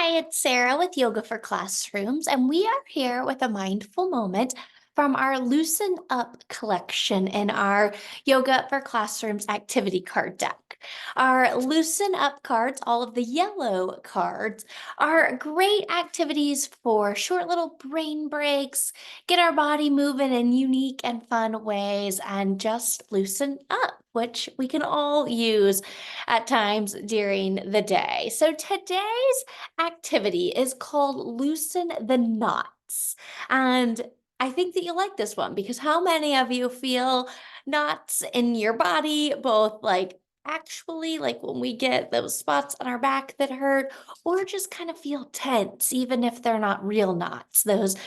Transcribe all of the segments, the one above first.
Hi, it's Sarah with Yoga for Classrooms, and we are here with a mindful moment from our Loosen Up collection in our Yoga for Classrooms activity card deck. Our Loosen Up cards, all of the yellow cards, are great activities for short little brain breaks, get our body moving in unique and fun ways, and just loosen up, which we can all use at times during the day. So today's activity is called Loosen the Knots. And I think that you'll like this one because how many of you feel knots in your body, both like actually like when we get those spots on our back that hurt, or just kind of feel tense, even if they're not real knots, those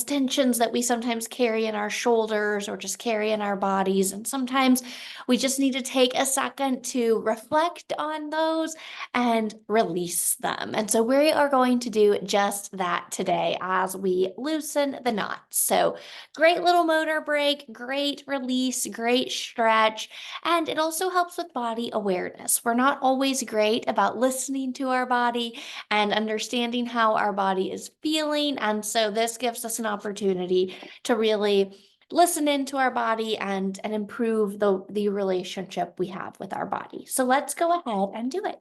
tensions that we sometimes carry in our shoulders or just carry in our bodies. And sometimes we just need to take a second to reflect on those and release them. And so we are going to do just that today as we loosen the knots. So great little motor break, great release, great stretch. And it also helps with body awareness. We're not always great about listening to our body and understanding how our body is feeling. And so this gives us an opportunity to really listen into our body and improve the relationship we have with our body. So let's go ahead and do it.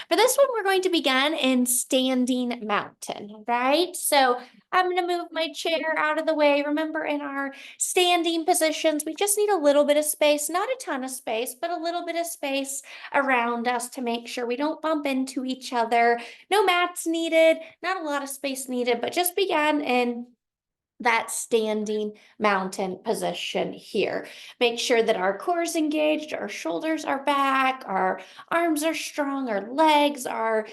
For this one, we're going to begin in standing mountain, right? So I'm going to move my chair out of the way. Remember, in our standing positions, we just need a little bit of space, not a ton of space, but a little bit of space around us to make sure we don't bump into each other. No mats needed, not a lot of space needed, but just begin in that standing mountain position here. Make sure that our core is engaged, our shoulders are back, our arms are strong, our legs are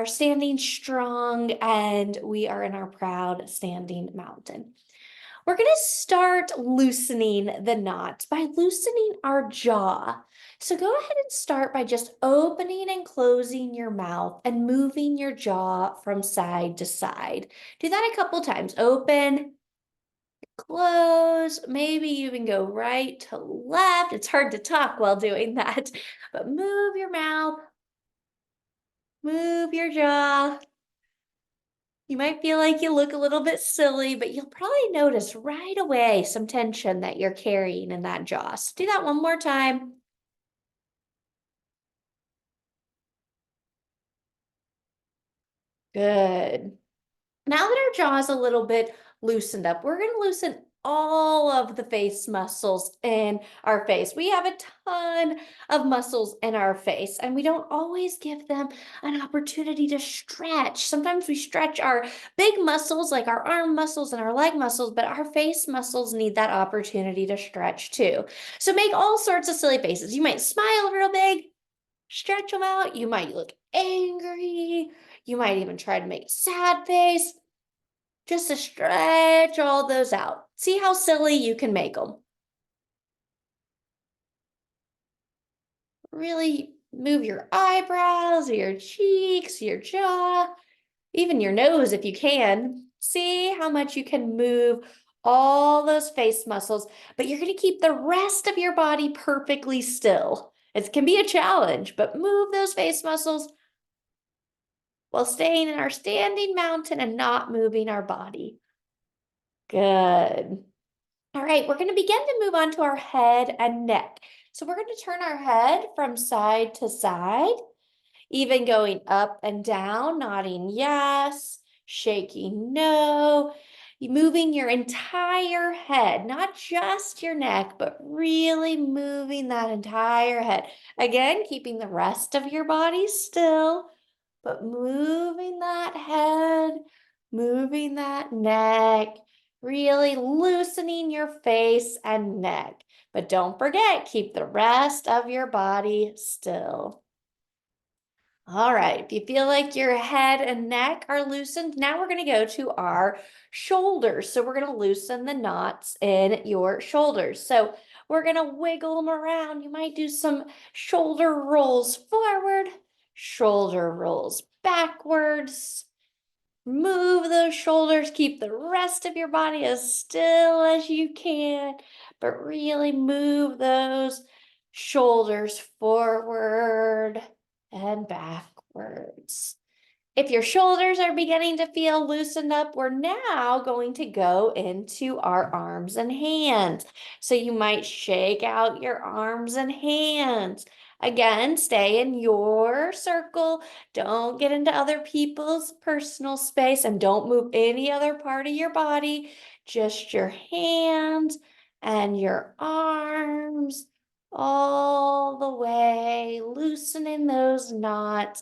standing strong, and we are in our proud standing mountain. We're going to start loosening the knots by loosening our jaw. So go ahead and start by just opening and closing your mouth and moving your jaw from side to side. Do that a couple times. Open, close, maybe even go right to left. It's hard to talk while doing that, but move your mouth, move your jaw. You might feel like you look a little bit silly, but you'll probably notice right away some tension that you're carrying in that jaw. So do that one more time. Good. Now that our jaw is a little bit loosened up, we're going to loosen all of the face muscles in our face. We have a ton of muscles in our face, and we don't always give them an opportunity to stretch. Sometimes we stretch our big muscles, like our arm muscles and our leg muscles, but our face muscles need that opportunity to stretch too. So make all sorts of silly faces. You might smile real big, stretch them out. You might look angry. You might even try to make a sad face just to stretch all those out. See how silly you can make them. Really move your eyebrows, your cheeks, your jaw, even your nose if you can. See how much you can move all those face muscles, but you're going to keep the rest of your body perfectly still. It can be a challenge, but move those face muscles while staying in our standing mountain and not moving our body. Good. All right, we're going to begin to move on to our head and neck. So we're going to turn our head from side to side, even going up and down, nodding yes, shaking no, moving your entire head, not just your neck, but really moving that entire head. Again, keeping the rest of your body still, but moving that head, moving that neck, really loosening your face and neck. But don't forget, keep the rest of your body still. All right, if you feel like your head and neck are loosened, now we're going to go to our shoulders. So we're going to loosen the knots in your shoulders. So we're going to wiggle them around. You might do some shoulder rolls forward, shoulder rolls backwards. Move those shoulders, keep the rest of your body as still as you can, but really move those shoulders forward and backwards. If your shoulders are beginning to feel loosened up, we're now going to go into our arms and hands. So you might shake out your arms and hands. Again, stay in your circle. Don't get into other people's personal space and don't move any other part of your body. Just your hands and your arms all the way, loosening those knots,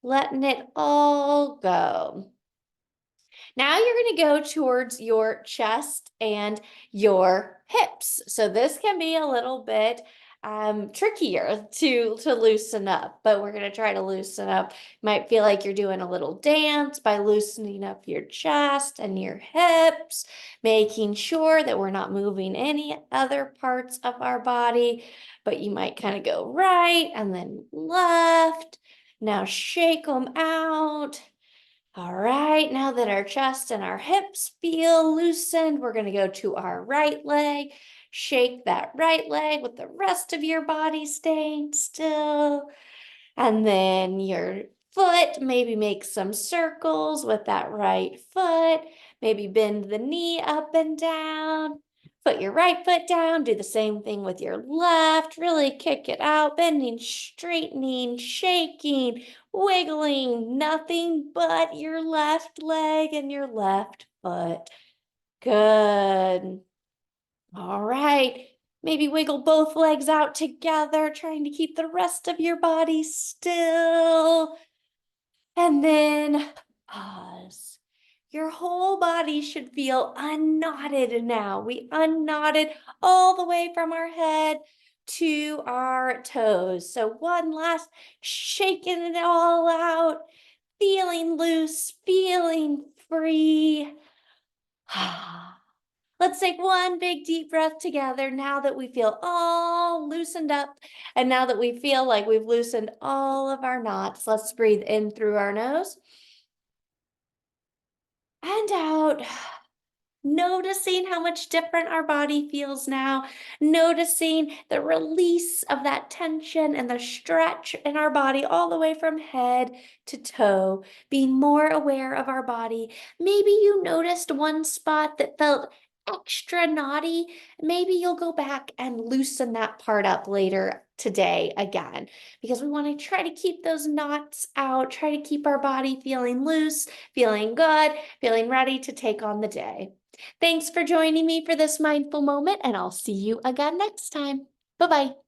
letting it all go. Now you're going to go towards your chest and your hips. So this can be a little bit trickier to loosen up, but we're going to try to loosen up. You might feel like you're doing a little dance by loosening up your chest and your hips, making sure that we're not moving any other parts of our body, but you might kind of go right and then left. Now shake them out. All right, now that our chest and our hips feel loosened, we're going to go to our right leg. Shake that right leg with the rest of your body staying still. And then your foot, maybe make some circles with that right foot. Maybe bend the knee up and down. Put your right foot down. Do the same thing with your left. Really kick it out, bending, straightening, shaking, wiggling, nothing but your left leg and your left foot. Good. All right. Maybe wiggle both legs out together, trying to keep the rest of your body still. And then pause. Your whole body should feel unknotted now. We unknotted all the way from our head to our toes. So one last shaking it all out, feeling loose, feeling free. Let's take one big deep breath together now that we feel all loosened up. And now that we feel like we've loosened all of our knots, let's breathe in through our nose and out. Noticing how much different our body feels now, noticing the release of that tension and the stretch in our body all the way from head to toe, being more aware of our body. Maybe you noticed one spot that felt extra knotty. Maybe you'll go back and loosen that part up later today again, because we want to try to keep those knots out, try to keep our body feeling loose, feeling good, feeling ready to take on the day. Thanks for joining me for this mindful moment, and I'll see you again next time. Bye-bye.